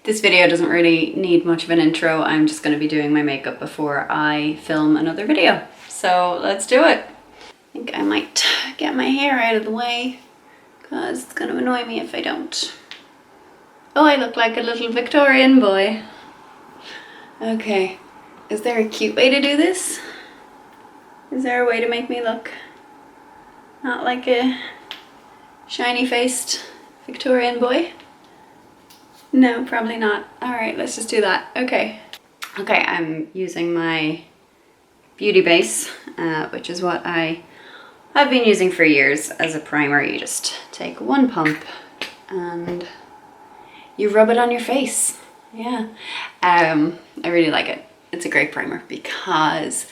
This video doesn't really need much of an intro. I'm just going to be doing my makeup before I film another video. So let's do it. I think I might get my hair out of the way because it's going to annoy me if I don't. Oh, I look like a little Victorian boy. Okay, is there a cute way to do this? Is there a way to make me look not like a shiny-faced Victorian boy? No, probably not. All right, let's just do that. Okay, I'm using my Beauty Base, which is what I've been using for years as a primer. You just take one pump and you rub it on your face. Yeah, I really like it. It's a great primer because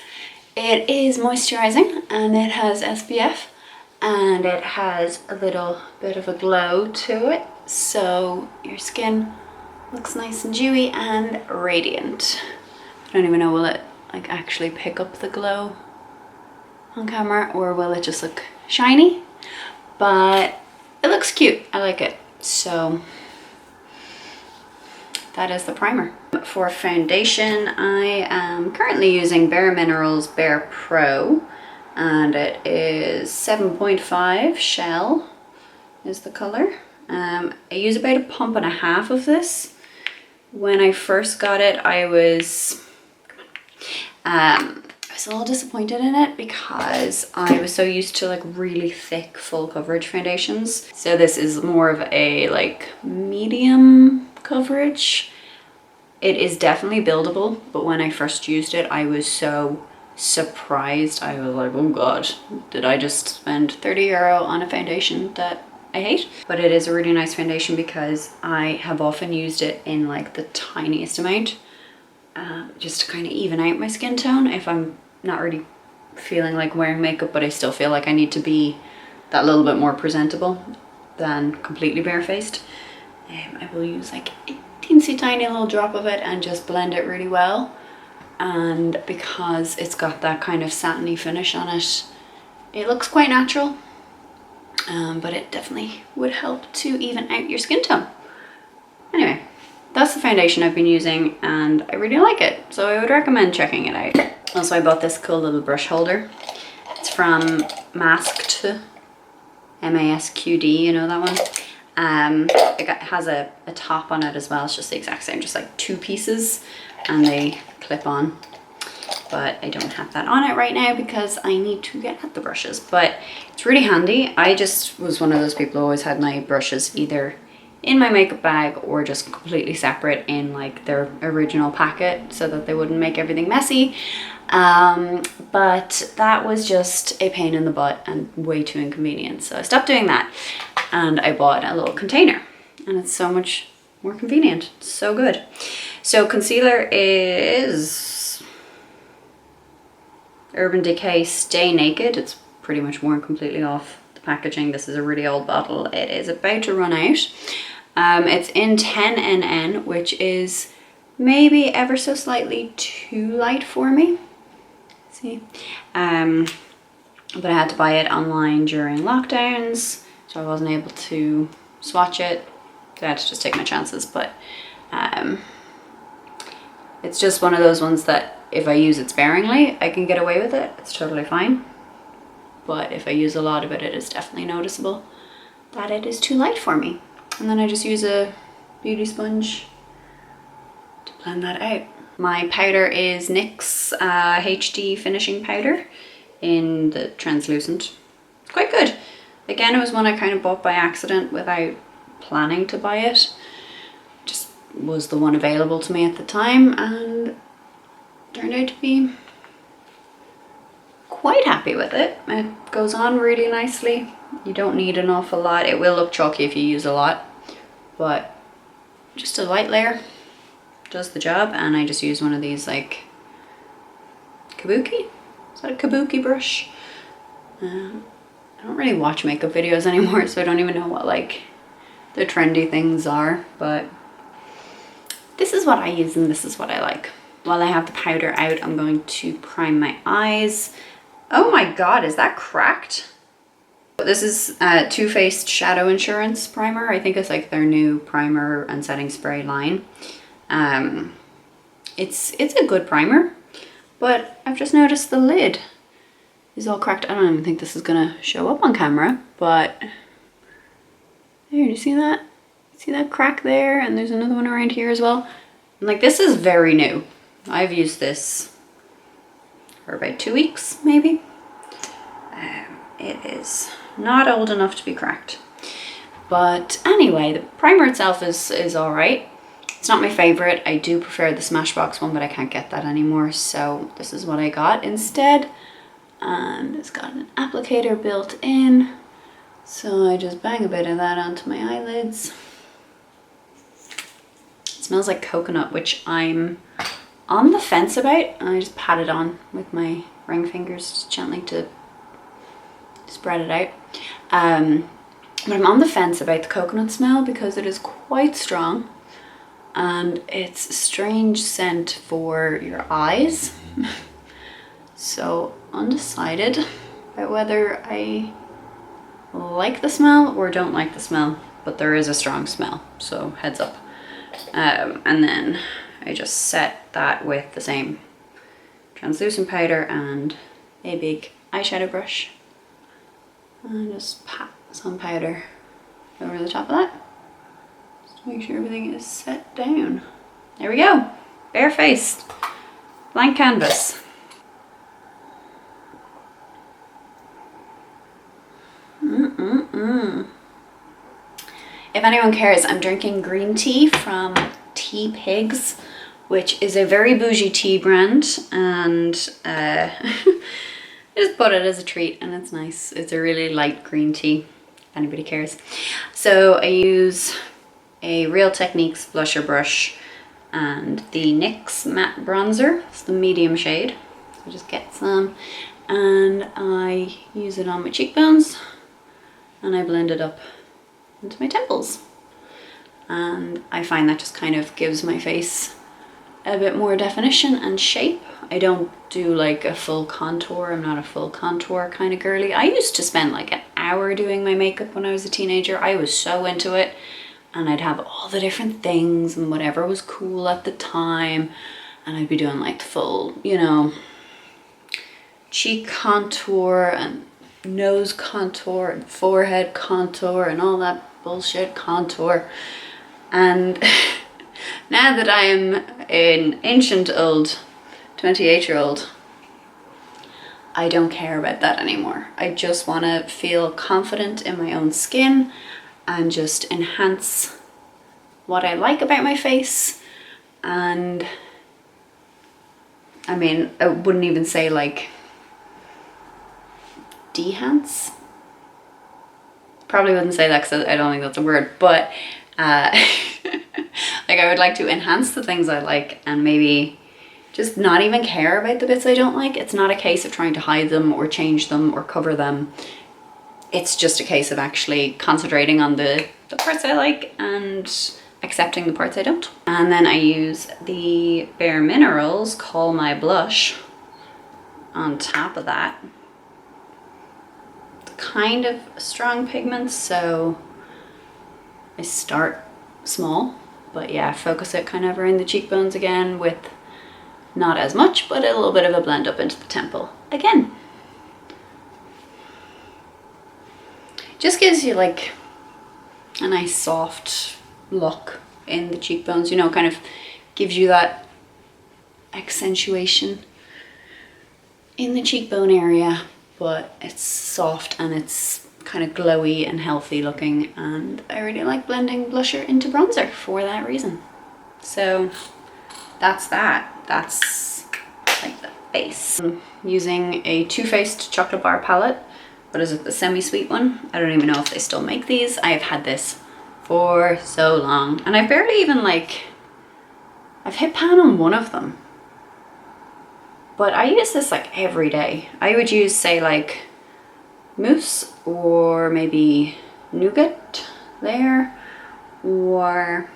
it is moisturizing and it has SPF and it has a little bit of a glow to it. So your skin looks nice and dewy and radiant. I don't even know, will it like actually pick up the glow on camera or will it just look shiny? But it looks cute, I like it. So that is the primer. For foundation, I am currently using Bare Minerals Bare Pro and it is 7.5 Shell is the color. I use about 1.5 pumps of this. When I first got it, I was a little disappointed in it because I was so used to like really thick full coverage foundations. So this is more of a like medium coverage. It is definitely buildable, but when I first used it, I was so surprised. I was like, oh God, did I just spend 30 euro on a foundation that I hate? But it is a really nice foundation because I have often used it in like the tiniest amount, just to kind of even out my skin tone if I'm not really feeling like wearing makeup, but I still feel like I need to be that little bit more presentable than completely barefaced. I will use like a teensy tiny little drop of it and just blend it really well. And because it's got that kind of satiny finish on it, it looks quite natural. But it definitely would help to even out your skin tone. Anyway, that's the foundation I've been using and I really like it. So I would recommend checking it out. Also, I bought this cool little brush holder. It's from Masked, MASQD, you know that one? It has a top on it as well. It's just the exact same, just like two pieces and they clip on. But I don't have that on it right now because I need to get at the brushes, but it's really handy. I just was one of those people who always had my brushes either in my makeup bag or just completely separate in like their original packet so that they wouldn't make everything messy. But that was just a pain in the butt and way too inconvenient. So I stopped doing that and I bought a little container and it's so much more convenient. It's so good. So concealer is Urban Decay Stay Naked. It's pretty much worn completely off the packaging. This is a really old bottle. It is about to run out. It's in 10NN, which is maybe ever so slightly too light for me. See? But I had to buy it online during lockdowns, so I wasn't able to swatch it. So I had to just take my chances, but it's just one of those ones that if I use it sparingly, I can get away with it. It's totally fine. But if I use a lot of it, it is definitely noticeable that it is too light for me. And then I just use a beauty sponge to blend that out. My powder is NYX HD Finishing Powder in the translucent. It's quite good. Again, it was one I kind of bought by accident without planning to buy it. Just was the one available to me at the time and turned out to be quite happy with it. It goes on really nicely. You don't need an awful lot. It will look chalky if you use a lot, but just a light layer does the job. And I just use one of these like kabuki. Is that a kabuki brush? I don't really watch makeup videos anymore, so I don't even know what like the trendy things are, but this is what I use and this is what I like. While I have the powder out, I'm going to prime my eyes. Oh my God, is that cracked? this is Too Faced Shadow Insurance Primer. I think it's like their new primer and setting spray line. It's a good primer, but I've just noticed the lid is all cracked. I don't even think this is gonna show up on camera, but there, you see that? See that crack there? And there's another one around here as well. And like, this is very new. I've used this for about 2 weeks, maybe. It is not old enough to be cracked. But anyway, the primer itself is all right. It's not my favorite. I do prefer the Smashbox one, but I can't get that anymore. So this is what I got instead. And it's got an applicator built in. So I just bang a bit of that onto my eyelids. It smells like coconut, which I'm on the fence about. I just pat it on with my ring fingers just gently to spread it out. But I'm on the fence about the coconut smell because it is quite strong and it's a strange scent for your eyes. So undecided about whether I like the smell or don't like the smell, but there is a strong smell, so heads up. And then I just set that with the same translucent powder and a big eyeshadow brush. And just pat some powder over the top of that, just to make sure everything is set down. There we go, barefaced, blank canvas. If anyone cares, I'm drinking green tea from Tea Pigs, which is a very bougie tea brand, and I just bought it as a treat and it's nice. It's a really light green tea, if anybody cares. So I use a Real Techniques blusher brush and the NYX matte bronzer. It's the medium shade. So just get some and I use it on my cheekbones and I blend it up into my temples. And I find that just kind of gives my face a bit more definition and shape. I don't do like a full contour. I'm not a full contour kind of girly. I used to spend like an hour doing my makeup when I was a teenager. I was so into it, and I'd have all the different things and whatever was cool at the time, and I'd be doing like the full, you know, cheek contour and nose contour and forehead contour and all that bullshit contour. And now that I am an ancient old 28-year-old, I don't care about that anymore. I just want to feel confident in my own skin and just enhance what I like about my face. And I mean, I wouldn't even say like dehance. Probably wouldn't say that because I don't think that's a word, but like I would like to enhance the things I like and maybe just not even care about the bits I don't like. It's not a case of trying to hide them or change them or cover them. It's just a case of actually concentrating on the parts I like and accepting the parts I don't. And then I use the Bare Minerals Call My Blush on top of that. Kind of strong pigments, so I start small, but yeah, focus it kind of around the cheekbones again with not as much, but a little bit of a blend up into the temple again. Just gives you like a nice soft look in the cheekbones, you know, kind of gives you that accentuation in the cheekbone area, but it's soft and it's kind of glowy and healthy looking, and I really like blending blusher into bronzer for that reason. So that's that. That's like the base. I'm using a Too Faced chocolate bar palette. What is it, the semi-sweet one? I don't even know if they still make these. I've had this for so long and I've barely even like, I've hit pan on one of them. But I use this like every day. I would use say like mousse or maybe nougat there, or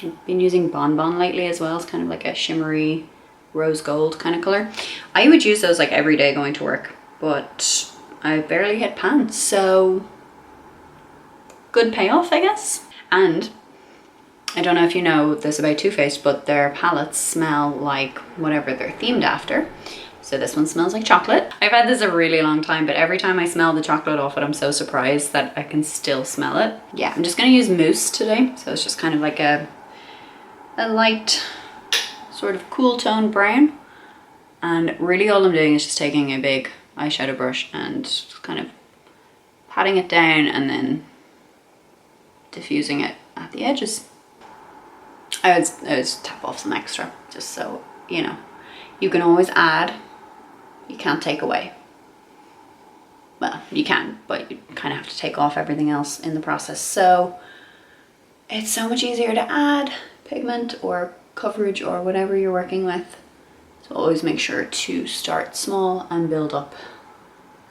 I've been using Bon Bon lately as well. It's kind of like a shimmery rose gold kind of color. I would use those like every day going to work, but I barely hit pan, so good payoff, I guess. And I don't know if you know this about Too Faced, but their palettes smell like whatever they're themed after. So this one smells like chocolate. I've had this a really long time, but every time I smell the chocolate off it, I'm so surprised that I can still smell it. Yeah, I'm just gonna use mousse today. So it's just kind of like a light sort of cool tone brown. And really all I'm doing is just taking a big eyeshadow brush and just kind of patting it down and then diffusing it at the edges. I would tap off some extra, just so, you know, you can always add, you can't take away. Well, you can, but you kind of have to take off everything else in the process. So it's so much easier to add pigment or coverage or whatever you're working with. So always make sure to start small and build up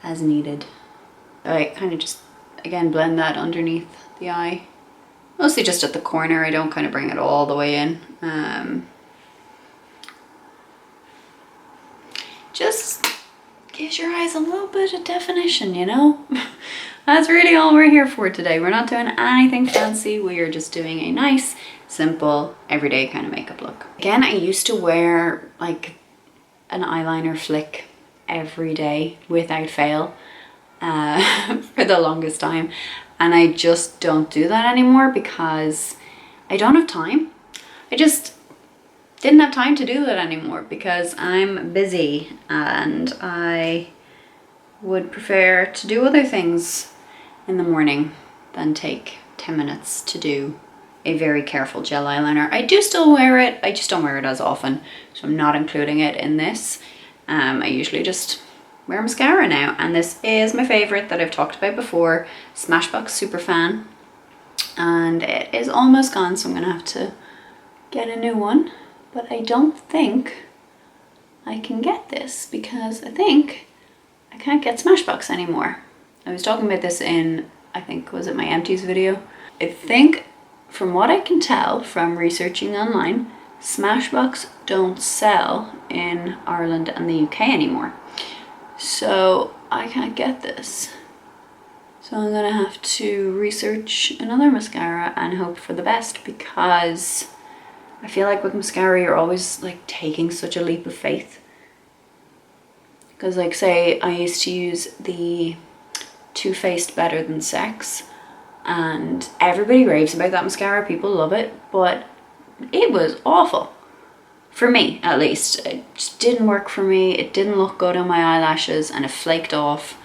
as needed. I kind of just, again, blend that underneath the eye. Mostly just at the corner. I don't kind of bring it all the way in. Just gives your eyes a little bit of definition, you know? That's really all we're here for today. We're not doing anything fancy. We are just doing a nice, simple, everyday kind of makeup look. Again, I used to wear like an eyeliner flick every day without fail for the longest time. And I just don't do that anymore because I don't have time. I just didn't have time to do that anymore because I'm busy and I would prefer to do other things in the morning than take 10 minutes to do a very careful gel eyeliner. I do still wear it, I just don't wear it as often, so I'm not including it in this. I usually just wear mascara now, and this is my favorite that I've talked about before, Smashbox Superfan, and it is almost gone, so I'm gonna have to get a new one, but I don't think I can get this because I think I can't get Smashbox anymore. I was talking about this in, I think, was it my empties video? I think, from what I can tell from researching online, Smashbox don't sell in Ireland and the UK anymore. So I can't get this. So I'm gonna have to research another mascara and hope for the best, because I feel like with mascara you're always like taking such a leap of faith. Because like say I used to use the Too Faced Better Than Sex and everybody raves about that mascara, people love it, but it was awful. For me, at least. It just didn't work for me. It didn't look good on my eyelashes and it flaked off.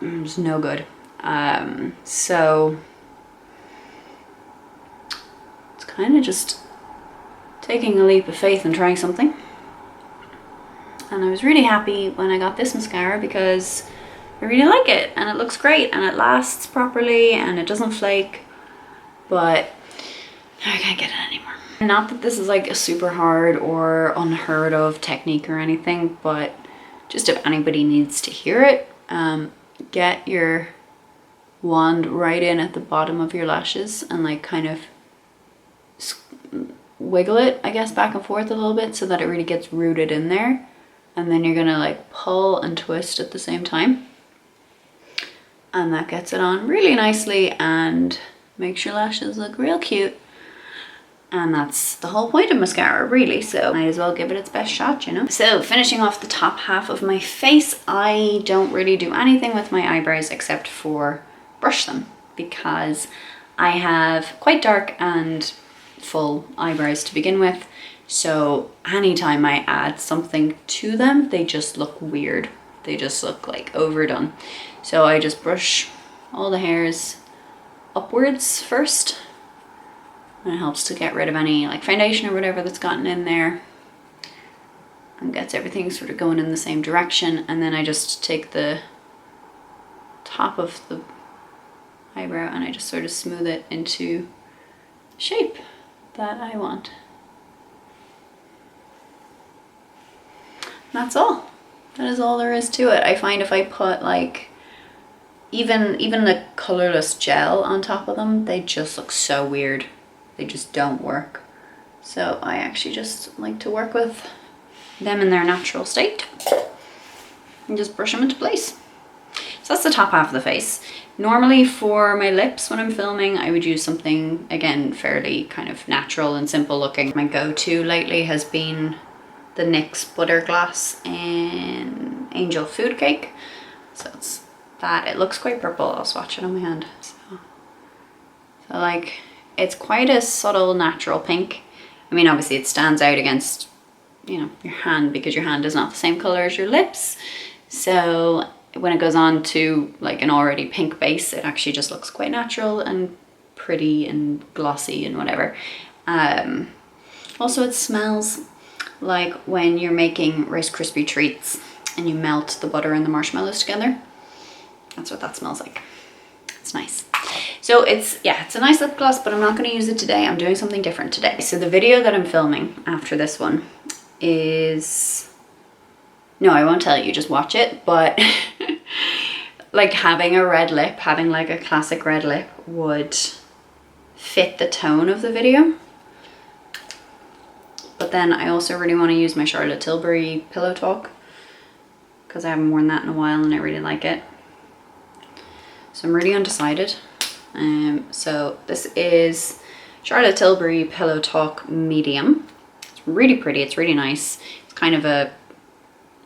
It was no good. So it's kind of just taking a leap of faith and trying something. And I was really happy when I got this mascara because I really like it and it looks great and it lasts properly and it doesn't flake, but I can't get it anymore. Not that this is like a super hard or unheard of technique or anything, but just if anybody needs to hear it, get your wand right in at the bottom of your lashes and like kind of wiggle it, I guess, back and forth a little bit so that it really gets rooted in there. And then you're gonna like pull and twist at the same time. And that gets it on really nicely and makes your lashes look real cute. And that's the whole point of mascara, really, so might as well give it its best shot, you know? So finishing off the top half of my face, I don't really do anything with my eyebrows except for brush them, because I have quite dark and full eyebrows to begin with, so anytime I add something to them, they just look weird. They just look like overdone. So I just brush all the hairs upwards first, and it helps to get rid of any like foundation or whatever that's gotten in there and gets everything sort of going in the same direction. And then I just take the top of the eyebrow and I just sort of smooth it into the shape that I want. And that's all. That is all there is to it. I find if I put like even the colorless gel on top of them, they just look so weird. They just don't work. So I actually just like to work with them in their natural state and just brush them into place. So that's the top half of the face. Normally for my lips when I'm filming, I would use something, again, fairly kind of natural and simple looking. My go-to lately has been the NYX Butter Gloss in Angel Food Cake. So it's that. It looks quite purple. I'll swatch it on my hand. So like, it's quite a subtle natural pink. I mean, obviously it stands out against, you know, your hand because your hand is not the same color as your lips. So when it goes on to like an already pink base, it actually just looks quite natural and pretty and glossy and whatever. Also, it smells like when you're making Rice Krispie treats and you melt the butter and the marshmallows together. That's what that smells like. It's nice. So it's a nice lip gloss, but I'm not going to use it today. I'm doing something different today. So the video that I'm filming after this one is, no, I won't tell you, just watch it. But like having a red lip, having like a classic red lip would fit the tone of the video. But then I also really want to use my Charlotte Tilbury Pillow Talk because I haven't worn that in a while and I really like it. So I'm really undecided. So this is Charlotte Tilbury Pillow Talk Medium. It's really pretty, it's really nice. It's kind of a,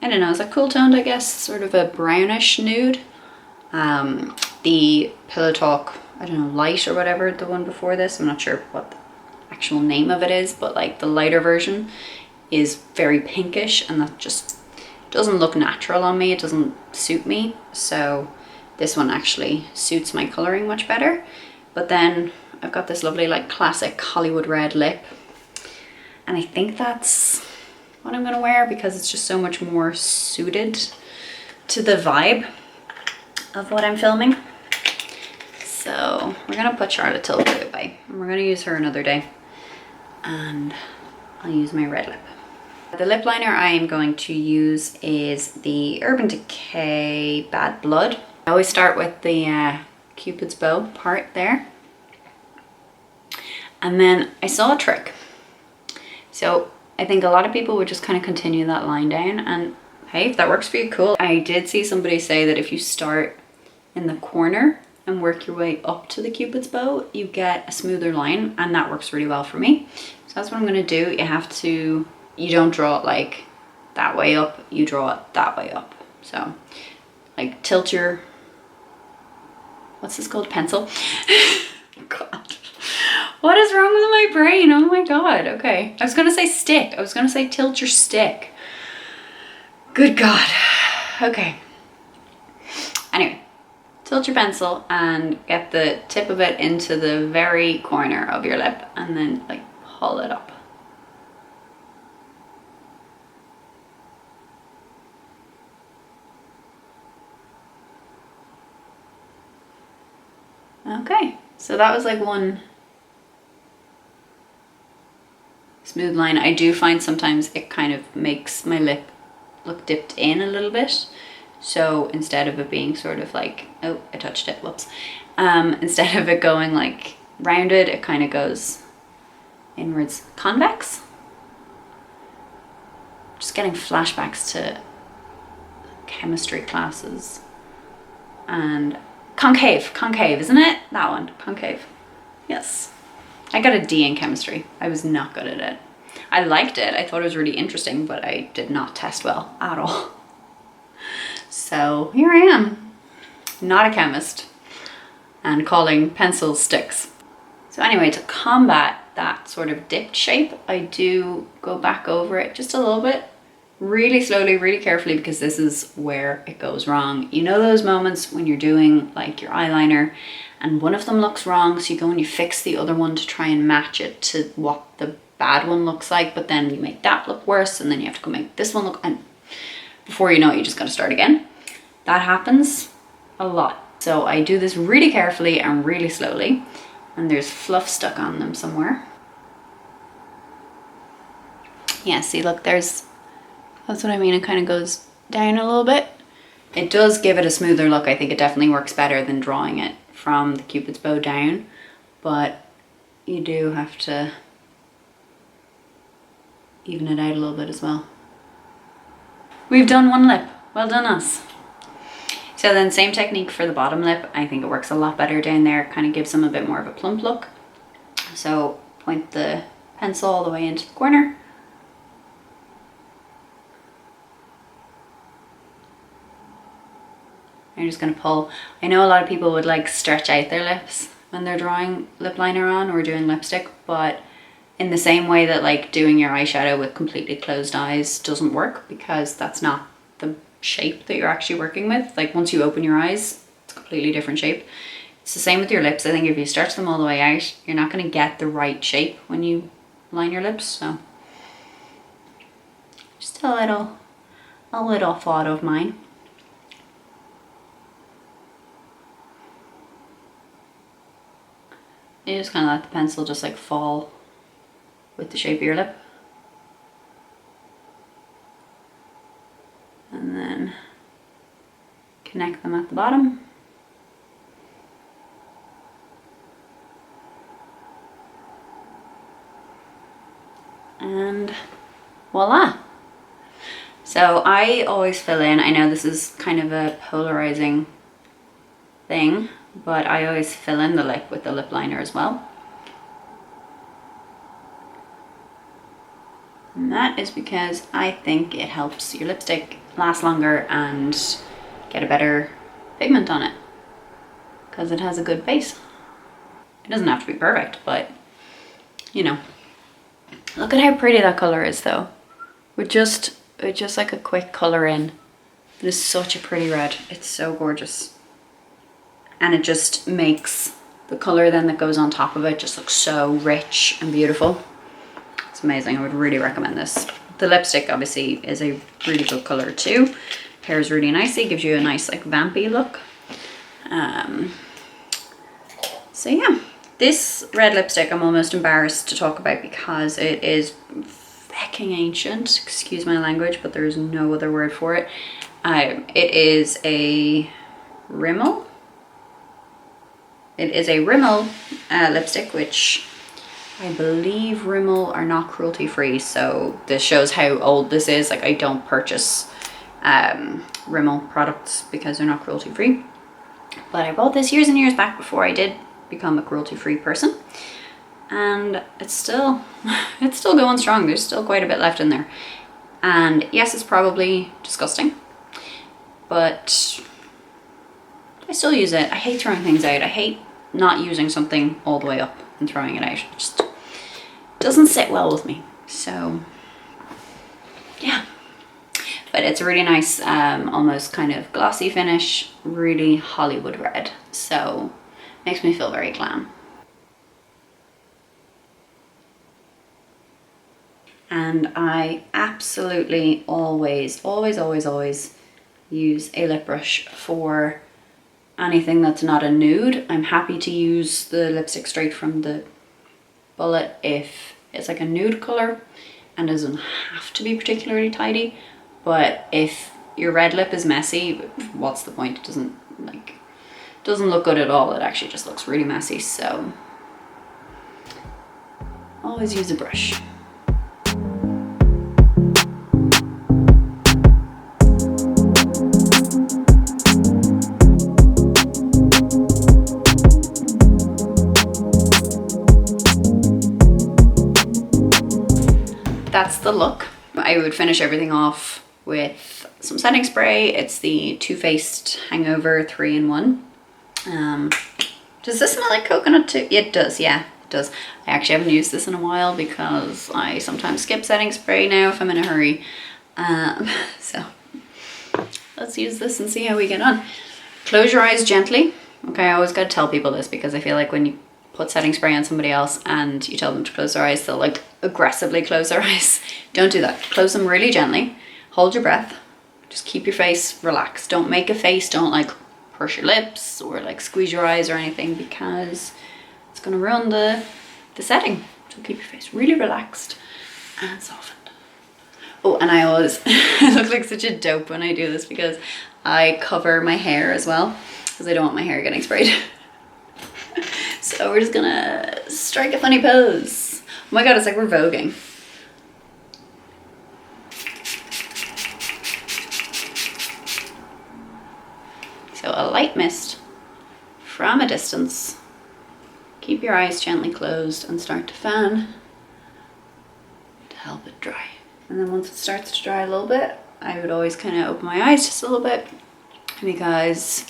I don't know, it's like cool toned, I guess, sort of a brownish nude. The Pillow Talk, I don't know, Light or whatever, the one before this, I'm not sure what the actual name of it is, but like the lighter version is very pinkish and that just doesn't look natural on me. It doesn't suit me. So this one actually suits my coloring much better. But then I've got this lovely like classic Hollywood red lip. And I think that's what I'm gonna wear because it's just so much more suited to the vibe of what I'm filming. So we're gonna put Charlotte Tilbury away and we're gonna use her another day. And I'll use my red lip. The lip liner I am going to use is the Urban Decay Bad Blood. I always start with the Cupid's bow part there. And then I saw a trick. So I think a lot of people would just kind of continue that line down, and hey, if that works for you, cool. I did see somebody say that if you start in the corner and work your way up to the Cupid's bow, you get a smoother line, and that works really well for me. So that's what I'm gonna do. You don't draw it like that way up, you draw it that way up. So like tilt your, what's this called, pencil? God, what is wrong with my brain? Oh my God, okay. I was gonna say stick, I was gonna say tilt your stick. Good God, okay. Anyway, tilt your pencil and get the tip of it into the very corner of your lip and then like pull it up. Okay, so that was like one smooth line. I do find sometimes it kind of makes my lip look dipped in a little bit. So instead of it being sort of like, oh, I touched it, whoops. Instead of it going like rounded, it kind of goes inwards. Convex? Just getting flashbacks to chemistry classes. And concave, isn't it? That one, concave. Yes. I got a D in chemistry. I was not good at it. I liked it. I thought it was really interesting, but I did not test well at all. So here I am, not a chemist, and calling pencils sticks. So anyway, to combat that sort of dipped shape, I do go back over it just a little bit, really slowly, really carefully, because this is where it goes wrong. You know those moments when you're doing like your eyeliner and one of them looks wrong, so you go and you fix the other one to try and match it to what the bad one looks like, but then you make that look worse and then you have to go make this one look, and before you know it, you just gotta start again. That happens a lot. So I do this really carefully and really slowly, and there's fluff stuck on them somewhere. Yeah, see, look, that's what I mean. It kind of goes down a little bit. It does give it a smoother look. I think it definitely works better than drawing it from the Cupid's bow down, but you do have to even it out a little bit as well. We've done one lip. Well done us. So then same technique for the bottom lip. I think it works a lot better down there. Kind of gives them a bit more of a plump look. So point the pencil all the way into the corner. You're just going to pull. I know a lot of people would like stretch out their lips when they're drawing lip liner on or doing lipstick, but in the same way that like doing your eyeshadow with completely closed eyes doesn't work, because that's not the shape that you're actually working with. Like once you open your eyes, it's a completely different shape. It's the same with your lips. I think if you stretch them all the way out, you're not going to get the right shape when you line your lips. So just a little thought of mine. You just kind of let the pencil just like fall with the shape of your lip. And then connect them at the bottom. And voila. So I always fill in, I know this is kind of a polarizing thing, but I always fill in the lip with the lip liner as well. And that is because I think it helps your lipstick last longer and get a better pigment on it, because it has a good base. It doesn't have to be perfect, but you know. Look at how pretty that color is though. With just like a quick color in. It is such a pretty red. It's so gorgeous. And it just makes the color then that goes on top of it just look so rich and beautiful. It's amazing. I would really recommend this. The lipstick obviously is a really good color too. Pairs really nicely, gives you a nice like vampy look. So yeah, this red lipstick I'm almost embarrassed to talk about because it is fucking ancient. Excuse my language, but there is no other word for it. It is a Rimmel. It is a Rimmel lipstick, which I believe Rimmel are not cruelty free. So this shows how old this is. Like I don't purchase Rimmel products because they're not cruelty free. But I bought this years and years back before I did become a cruelty free person. And it's still going strong. There's still quite a bit left in there. And yes, it's probably disgusting, but I still use it. I hate throwing things out. I hate not using something all the way up and throwing it out. It just doesn't sit well with me. So yeah, but it's a really nice, almost kind of glossy finish, really Hollywood red. So makes me feel very glam. And I absolutely always use a lip brush for anything that's not a nude. I'm happy to use the lipstick straight from the bullet if it's like a nude color and doesn't have to be particularly tidy. But if your red lip is messy, what's the point? It doesn't look good at all. It actually just looks really messy. So always use a brush. That's the look. I would finish everything off with some setting spray. It's the Too Faced Hangover 3-in-1. Does this smell like coconut too? It does, yeah, it does. I actually haven't used this in a while because I sometimes skip setting spray now if I'm in a hurry. So let's use this and see how we get on. Close your eyes gently. Okay, I always gotta tell people this because I feel like when you put setting spray on somebody else and you tell them to close their eyes, they'll like aggressively close their eyes. Don't do that. Close them really gently. Hold your breath. Just keep your face relaxed. Don't make a face. Don't like purse your lips or like squeeze your eyes or anything, because it's gonna ruin the setting. So keep your face really relaxed and softened. Oh, and I always I look like such a dope when I do this because I cover my hair as well because I don't want my hair getting sprayed. So we're just gonna strike a funny pose. Oh my god, it's like we're voguing. light mist from a distance. Keep your eyes gently closed and start to fan to help it dry. And then once it starts to dry a little bit, I would always kind of open my eyes just a little bit because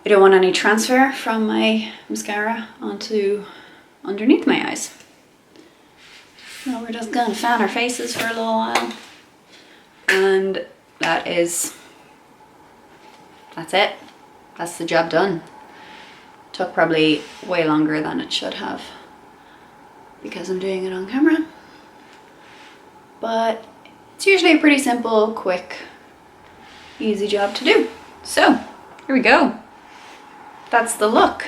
I don't want any transfer from my mascara onto underneath my eyes. So we're just going to fan our faces for a little while, and that's it. That's the job done. Took probably way longer than it should have because I'm doing it on camera, but it's usually a pretty simple, quick, easy job to do. So here we go. That's the look,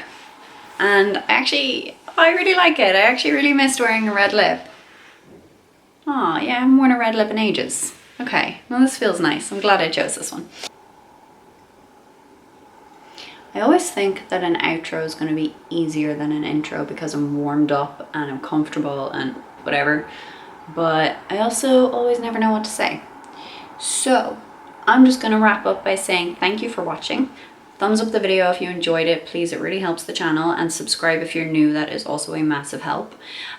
and I really like it. I actually really missed wearing a red lip. Oh yeah, I haven't worn a red lip in ages. Okay, well this feels nice. I'm glad I chose this one. I always think that an outro is going to be easier than an intro because I'm warmed up and I'm comfortable and whatever, but I also always never know what to say. So I'm just going to wrap up by saying thank you for watching. Thumbs up the video if you enjoyed it, please. It really helps the channel, and subscribe if you're new. That is also a massive help.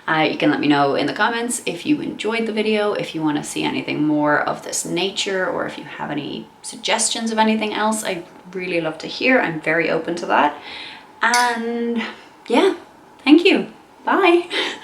You can let me know in the comments if you enjoyed the video, if you want to see anything more of this nature, or if you have any suggestions of anything else. I'd really love to hear. I'm very open to that. And yeah, thank you. Bye.